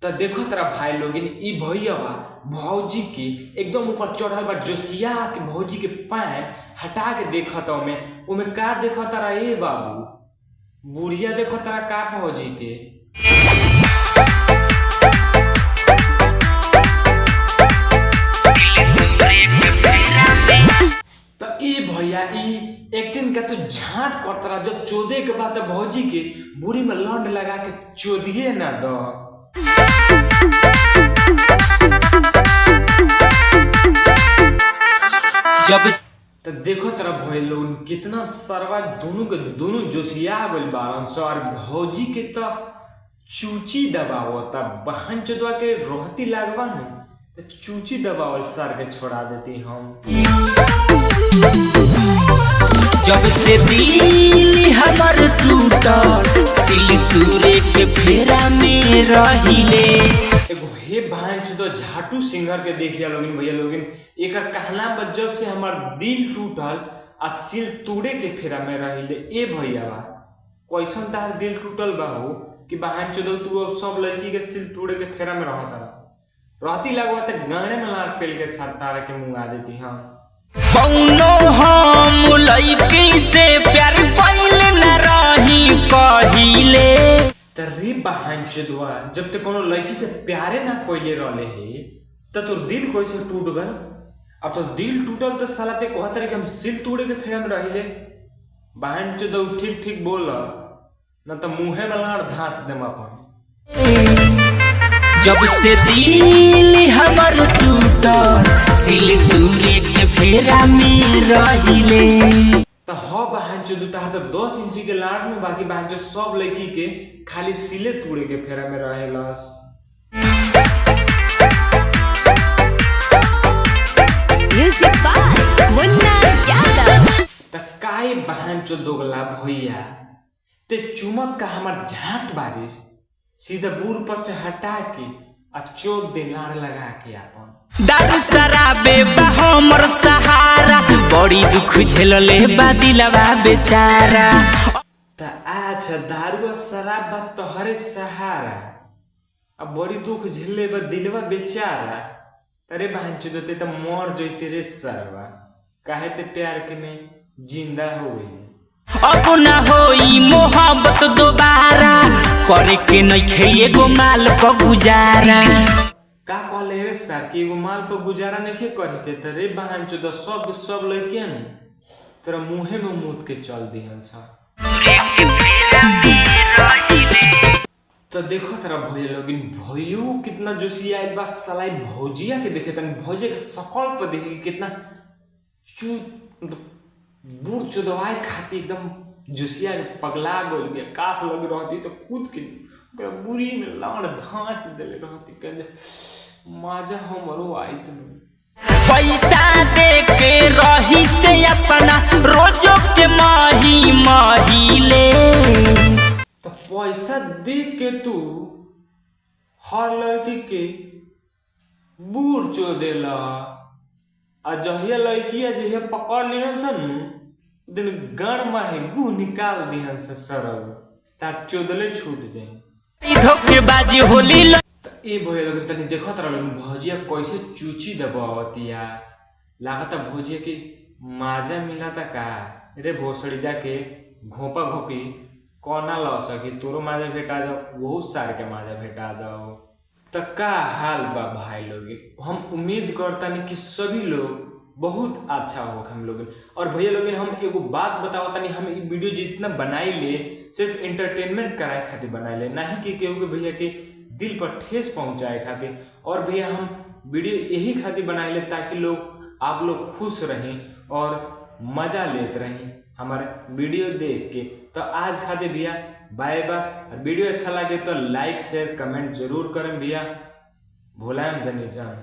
तो देखो तेरा भाई लोगिन ई भैया भौजी के एकदम ऊपर चढ़ल बा जोशिया के भौजी के पैंट हटा के देखा तो उमे का देखा तारा ए बाबू बुढ़िया देखो तारा का भौजी के तो ए भैया ई एक्टिंग का तो झाट करता जो चोदे के बाद भौजी के बुरी में लौंड लगा के चोदिए ना दो। जब तो देखो तेरा भैया लोग कितना सरवा दोनों के दोनों जोशिया गइल बारन सो और भौजी के तो चूची दबावो तब बहन चोदवा के रोहती लागवा न तो चूची दबावल सर के छोड़ा देती हम। जब से दिल हमर टूटल सिल तूरे के फेरा में रहिले एगो हे भांच तो झाटू सिंगर के देखिया लोगिन भैया लोगिन एकर कहना बा जब से हमर दिल टूटल आ सिल तूड़े के फेरा में रहिले ए भैया कैसन तार दिल टूटल बा हो कि भांच तो तू सब लड़की के सिल तूड़े के फेरा में रहता रहती लगवा त गाने में लार पेल के सरतार के मुंह आ देती हम। कौनो हम लइकी से प्यार पहिले न रही पहिले तरी बहन चोदवा जब तक कोनो लड़की से प्यारे ना कोइले रहले हे त तोर दिल कैसे टूट गल और तो दिल टूटल तो साला ते कहत रहे कि हम सिल तोड़े के फेर में रहिले बहन चोदवा ठीक ठीक बोल ना तो मुंहे में लाड़ धास देम अपन। जब से दिल हमर टूटल सिल तूरे के फेरा में रहिले तो हो बहन चोदवा तार तो 10 इंची के लाड़ में बाकी बहन जो सब लड़की के खाली सिले तोड़े के फेरा में रहेलस। Music by Munna Yadav. त काहे बहन चो दोगला भैया ते चुमक का हमार झाट बारिश सीधा बूर पर से हटा के आ चोक दे लाड़ लगा के अपन। दारू शराबे बा हमर सहारा बड़ी दुख झेलले बा दिलवा बेचारा त अच्छा दारू शराब बा तोहरे सहारा अब बड़ी दुख झेलले बा दिलवा बेचारा तरे बहन चो ते त मर जइते रे सरवा काहे ते प्यार के में जिंदा होई अब ना होई मोहब्बत दोबारा करे के नइखे एगो माल प गुजारा का कहले रे सर कि एगो माल पर गुजारा नहीं करे के तरे बहन चो सब लड़कियन तोरा मुंहे में मूत के चल दिहन सर। तो देखो तेरा भैया लोगिन भैयो कितना जोशिया एक बार सलाई भौजिया के देखे तन भौजिया के सकल पर देखे कितना चू मतलब बूढ़ चोदवाई खाती एकदम जोशिया के पगला गोल गया काश लग रहती तो कूद के बुरी में लाड़ धांस देले रहती कहे माजा हमरो आई पैसा दे के रही से अपना रोजो के माही माहिले तो पैसा दे के तू हर लड़की के बूढ़ चो देला आ जहिया लड़किया जहिया पकड़ लिहन सन दिन गण माहे गु निकाल दिहन से सरग तार चोदले छूट जाए धोखेबाजी होली ए भैया लोग तनी देखत रहल भौजिया कैसे चूची दबावतिया लागत भौजिया के माजा मिलता का रे भोसड़ी जाके घोपा घोपी कोना ल सकी तोरो माजा भेटा जाओ बहुत सार के माजा भेटा जाओ त का हाल बा भाई लोग। हम उम्मीद करता नहीं कि सभी लोग बहुत अच्छा हो हम लोग और भैया लोग हम एगो बात बताओ तनी हम ये वीडियो जितना बनाई ले सिर्फ एंटरटेनमेंट कराए खातिर बनाई ले नहीं कि केहू के भैया के दिल पर ठेस पहुंचाए खातिर और भैया हम वीडियो यही खातिर बनाए ले ताकि लोग आप लोग खुश रहें और मजा लेते रहें हमारे वीडियो देख के। तो आज खातिर भैया बाय बाय। वीडियो अच्छा लगे तो लाइक शेयर कमेंट जरूर करें भैया भुलाएं जनी जान।